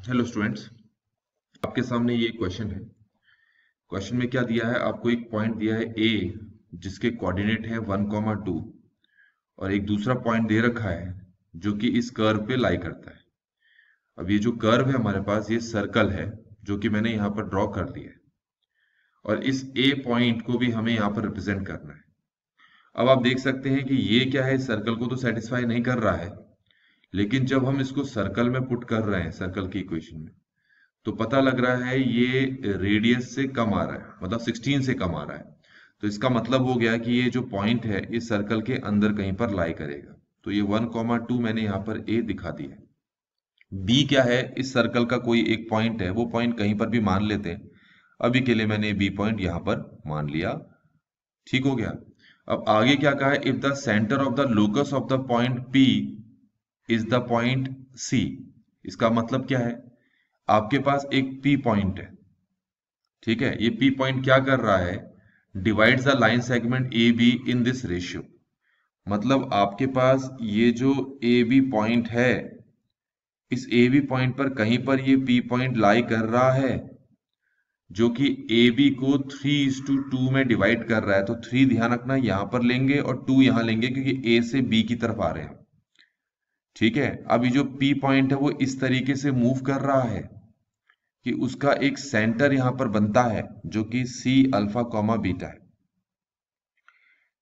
Hello students, आपके सामने ये क्वेश्चन है। क्वेश्चन में क्या दिया है? आपको एक पॉइंट दिया है ए जिसके कोऑर्डिनेट है 1,2 और एक दूसरा पॉइंट दे रखा है जो कि इस कर्व पे लाई करता है। अब ये जो कर्व है हमारे पास, ये सर्कल है जो कि मैंने यहाँ पर ड्रॉ कर दिया है और इस ए पॉइंट को भी हमें यहाँ पर रिप्रेजेंट करना है। अब आप देख सकते हैं कि ये क्या है, सर्कल को तो सेटिस्फाई नहीं कर रहा है, लेकिन जब हम इसको सर्कल में पुट कर रहे हैं, सर्कल की इक्वेशन में, तो पता लग रहा है ये रेडियस से कम आ रहा है, मतलब 16 से कम आ रहा है। तो इसका मतलब हो गया कि ये जो पॉइंट है इस सर्कल के अंदर कहीं पर लाई करेगा। तो ये 1,2 मैंने यहाँ पर ए दिखा दिया है। बी क्या है? इस सर्कल का कोई एक पॉइंट है, वो पॉइंट कहीं पर भी मान लेते हैं। अभी के लिए मैंने बी पॉइंट यहाँ पर मान लिया। ठीक हो गया। अब आगे क्या कहा है? If the centre of the locus of the point P is the point C. इसका मतलब क्या है? आपके पास एक पी पॉइंट है, ठीक है। ये पी पॉइंट क्या कर रहा है? Divides the line segment A be in this ratio. मतलब आपके पास ये जो ए बी पॉइंट है, इस ए बी पॉइंट पर कहीं पर ये पी पॉइंट लाई कर रहा है जो कि ए बी को 3:2 में डिवाइड कर रहा है। तो 3 ध्यान रखना यहां पर लेंगे और 2 यहां लेंगे क्योंकि ए से बी की तरफ आ रहे हैं। ठीक है। अब ये जो पी पॉइंट है वो इस तरीके से मूव कर रहा है कि उसका एक सेंटर यहां पर बनता है जो कि सी अल्फा कॉमा बीटा है।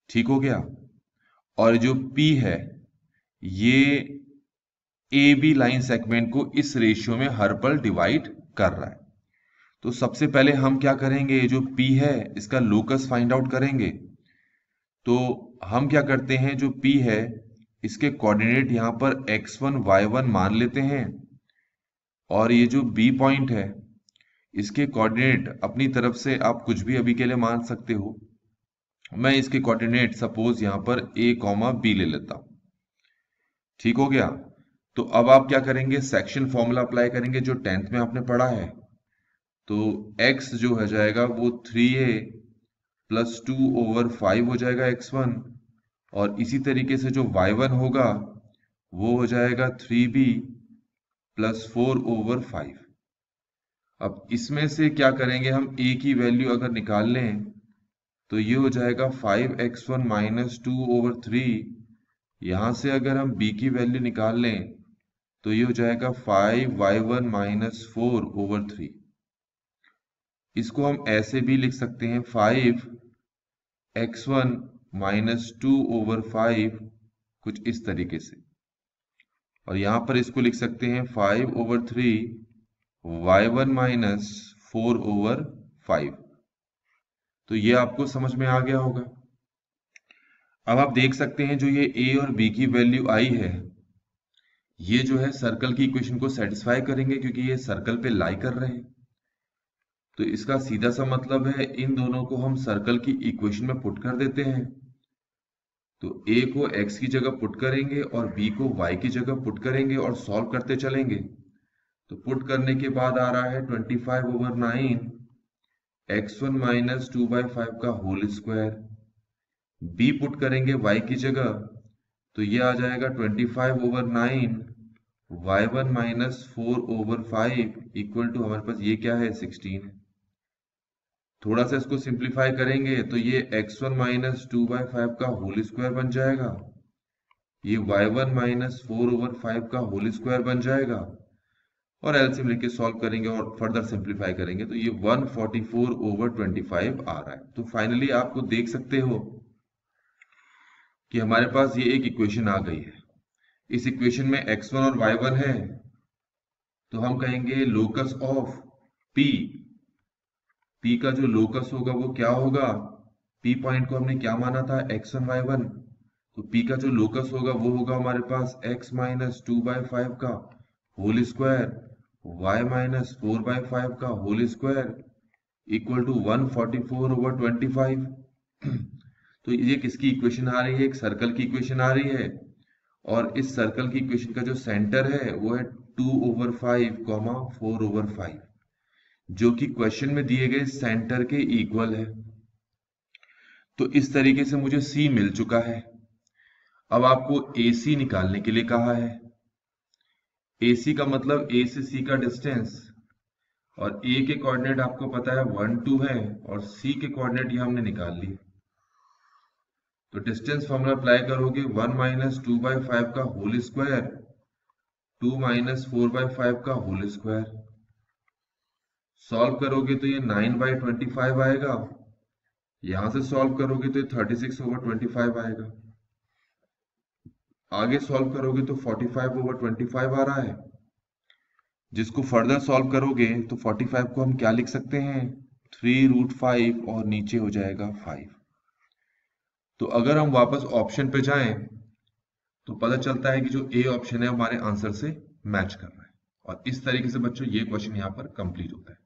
ठीक हो गया। और जो P है ये ए बी लाइन सेगमेंट को इस रेशियो में हर पल डिवाइड कर रहा है। तो सबसे पहले हम क्या करेंगे, जो P है इसका लोकस फाइंड आउट करेंगे। तो हम क्या करते हैं, जो P है इसके कोऑर्डिनेट यहां पर x1 y1 मान लेते हैं और ये जो B पॉइंट है इसके कोऑर्डिनेट अपनी तरफ से आप कुछ भी अभी के लिए मान सकते हो। मैं इसके कोऑर्डिनेट सपोज यहां पर a कॉमा बी ले लेता हूं। ठीक हो गया। तो अब आप क्या करेंगे, सेक्शन फॉर्मूला अप्लाई करेंगे जो 10th में आपने पढ़ा है। तो x जो हो जाएगा वो 3a प्लस 2/5 हो जाएगा x1, और इसी तरीके से जो y1 होगा वो हो जाएगा 3b प्लस 4/5। अब इसमें से क्या करेंगे, हम a की वैल्यू अगर निकाल लें तो ये हो जाएगा 5x1 माइनस 2/3। यहां से अगर हम b की वैल्यू निकाल लें तो ये हो जाएगा 5y1 माइनस 4/3। इसको हम ऐसे भी लिख सकते हैं 5x1 माइनस 2/5, कुछ इस तरीके से। और यहां पर इसको लिख सकते हैं 5/3 y1 माइनस 4/5। तो ये आपको समझ में आ गया होगा। अब आप देख सकते हैं जो ये a और b की वैल्यू आई है, ये जो है सर्कल की इक्वेशन को सेटिस्फाई करेंगे क्योंकि ये सर्कल पे लाई कर रहे हैं। तो इसका सीधा सा मतलब है इन दोनों को हम सर्कल की इक्वेशन में पुट कर देते हैं। तो a को x की जगह पुट करेंगे और b को y की जगह पुट करेंगे और सॉल्व करते चलेंगे। तो पुट करने के बाद आ रहा है 25/9 x1 माइनस 2/5 का होल स्क्वायर। b पुट करेंगे y की जगह तो ये आ जाएगा 25/9 y1 माइनस 4/5 इक्वल टू, हमारे पास ये क्या है, 16 है। थोड़ा सा इसको सिंप्लीफाई करेंगे तो ये x1 माइनस 2/5 का होल स्क्वायर बन जाएगा, ये y1 माइनस 4/5 का होल स्क्वायर बन जाएगा, और एलसीएम लेके सॉल्व करेंगे और फर्दर सिंप्लीफाई करेंगे तो ये 144/25 आ रहा है। तो फाइनली आपको देख सकते हो कि हमारे पास ये एक इक्वेशन आ गई है। इस इक्वेशन में x1 और y1 है, तो हम कहेंगे लोकस ऑफ p। p का जो लोकस होगा वो क्या होगा, p पॉइंट को हमने क्या माना था, x1 y1। तो p का जो लोकस होगा वो होगा हमारे पास x माइनस 2/5 का होल स्क्वायर y माइनस 4/5 का होल स्क्वायर इक्वल टू 144/25। तो ये किसकी इक्वेशन आ रही है, एक सर्कल की इक्वेशन आ रही है, और इस सर्कल की इक्वेशन का जो सेंटर है वो है 2/5 4/5, जो कि क्वेश्चन में दिए गए सेंटर के इक्वल है। तो इस तरीके से मुझे C मिल चुका है। अब आपको AC निकालने के लिए कहा है। AC का मतलब A से C का डिस्टेंस, और A के कोऑर्डिनेट आपको पता है 1 2 है, और C के कोऑर्डिनेट ये हमने निकाल लिए। तो डिस्टेंस फॉर्मूला अप्लाई करोगे 1 माइनस 2/5 का होल स्क्वायर 2 माइनस 4/5 का होल स्क्वायर। सॉल्व करोगे तो ये 9/25 आएगा, यहां से सॉल्व करोगे तो ये 36/25 आएगा, आगे सॉल्व करोगे तो 45/25 आ रहा है। जिसको फर्दर सॉल्व करोगे तो 45 को हम क्या लिख सकते हैं, 3√5, और नीचे हो जाएगा 5। तो अगर हम वापस ऑप्शन पे जाएं तो पता चलता है कि जो ए ऑप्शन है हमारे आंसर से मैच कर रहा है। और इस तरीके से बच्चों ये क्वेश्चन यहाँ पर कंप्लीट होता है।